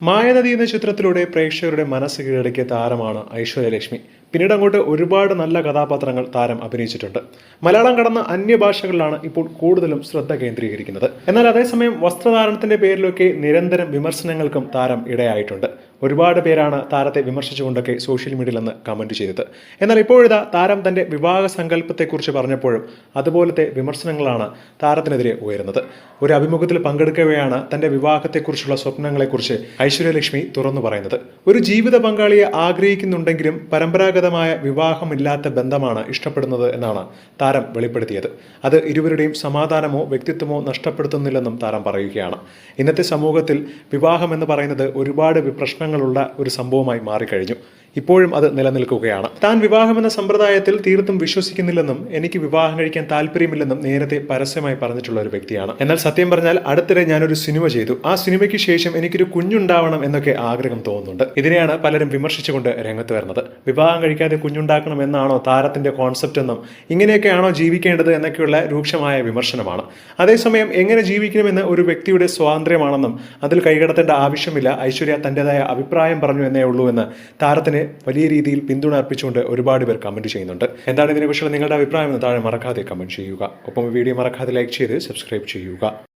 മായനദി എന്ന ചിത്രത്തിലൂടെ പ്രേക്ഷകരുടെ മനസ്സ് കീഴടക്കിയ താരമാണ് ഐശ്വര്യലക്ഷ്മി. പിന്നീട് അങ്ങോട്ട് ഒരുപാട് നല്ല കഥാപാത്രങ്ങൾ താരം അഭിനയിച്ചിട്ടുണ്ട്. മലയാളം കടന്ന അന്യഭാഷകളിലാണ് ഇപ്പോൾ കൂടുതലും ശ്രദ്ധ കേന്ദ്രീകരിക്കുന്നത്. എന്നാൽ അതേസമയം വസ്ത്രധാരണത്തിന്റെ പേരിലൊക്കെ നിരന്തരം വിമർശനങ്ങൾക്കും താരം ഇടയായിട്ടുണ്ട്. ഒരുപാട് പേരാണ് താരത്തെ വിമർശിച്ചുകൊണ്ടൊക്കെ സോഷ്യൽ മീഡിയയിൽ നിന്ന് കമന്റ് ചെയ്തത്. എന്നാൽ ഇപ്പോഴിതാ താരം തന്റെ വിവാഹ സങ്കല്പത്തെക്കുറിച്ച് പറഞ്ഞപ്പോഴും അതുപോലത്തെ വിമർശനങ്ങളാണ് താരത്തിനെതിരെ ഉയരുന്നത്. ഒരു അഭിമുഖത്തിൽ പങ്കെടുക്കവെയാണ് തന്റെ വിവാഹത്തെക്കുറിച്ചുള്ള സ്വപ്നങ്ങളെക്കുറിച്ച് ഐശ്വര്യലക്ഷ്മി തുറന്നു പറയുന്നത്. ഒരു ജീവിത പങ്കാളിയെ ആഗ്രഹിക്കുന്നുണ്ടെങ്കിലും പരമ്പരാഗതമായ വിവാഹമില്ലാത്ത ബന്ധമാണ് ഇഷ്ടപ്പെടുന്നത് എന്നാണ് താരം വെളിപ്പെടുത്തിയത്. അത് ഇരുവരുടെയും സമാധാനമോ വ്യക്തിത്വമോ നഷ്ടപ്പെടുത്തുന്നില്ലെന്നും താരം പറയുകയാണ്. ഇന്നത്തെ സമൂഹത്തിൽ വിവാഹം എന്ന് പറയുന്നത് ഒരുപാട് പ്രശ്നങ്ങളുള്ള ഒരു സംഭവമായി മാറിക്കഴിഞ്ഞു. ഇപ്പോഴും അത് നിലനിൽക്കുകയാണ്. താൻ വിവാഹം എന്ന സമ്പ്രദായത്തിൽ തീർത്തും വിശ്വസിക്കുന്നില്ലെന്നും എനിക്ക് വിവാഹം കഴിക്കാൻ താല്പര്യമില്ലെന്നും നേരത്തെ പരസ്യമായി പറഞ്ഞിട്ടുള്ള ഒരു വ്യക്തിയാണ്. എന്നാൽ സത്യം പറഞ്ഞാൽ അടുത്തിടെ ഞാനൊരു സിനിമ ചെയ്തു. ആ സിനിമയ്ക്ക് ശേഷം എനിക്കൊരു കുഞ്ഞുണ്ടാവണം എന്നൊക്കെ ആഗ്രഹം തോന്നുന്നുണ്ട്. ഇതിനെയാണ് പലരും വിമർശിച്ചുകൊണ്ട് രംഗത്ത് വരുന്നത്. വിവാഹം കഴിക്കാതെ കുഞ്ഞുണ്ടാക്കണം എന്നാണോ താരത്തിന്റെ കോൺസെപ്റ്റ് എന്നും ഇങ്ങനെയൊക്കെയാണോ ജീവിക്കേണ്ടത് എന്നൊക്കെയുള്ള രൂക്ഷമായ വിമർശനമാണ്. അതേസമയം എങ്ങനെ ജീവിക്കണമെന്ന് ഒരു വ്യക്തിയുടെ സ്വാതന്ത്ര്യമാണെന്നും അതിൽ കൈകടത്തേണ്ട ആവശ്യമില്ല, ഐശ്വര്യ തന്റേതായ അഭിപ്രായം പറഞ്ഞു എന്നേ ഉള്ളൂ എന്ന് താരത്തിന് വലിയ രീതിയിൽ പിന്തുണ അർപ്പിച്ചുകൊണ്ട് ഒരുപാട് പേർ കമന്റ് ചെയ്യുന്നുണ്ട്. എന്താണ് ഇതിനെക്കുറിച്ചുള്ള നിങ്ങളുടെ അഭിപ്രായം എന്ന് താഴെ മറക്കാതെ കമന്റ് ചെയ്യുക. ഒപ്പം വീഡിയോ മറക്കാതെ ലൈക്ക് ചെയ്ത് സബ്സ്ക്രൈബ് ചെയ്യുക.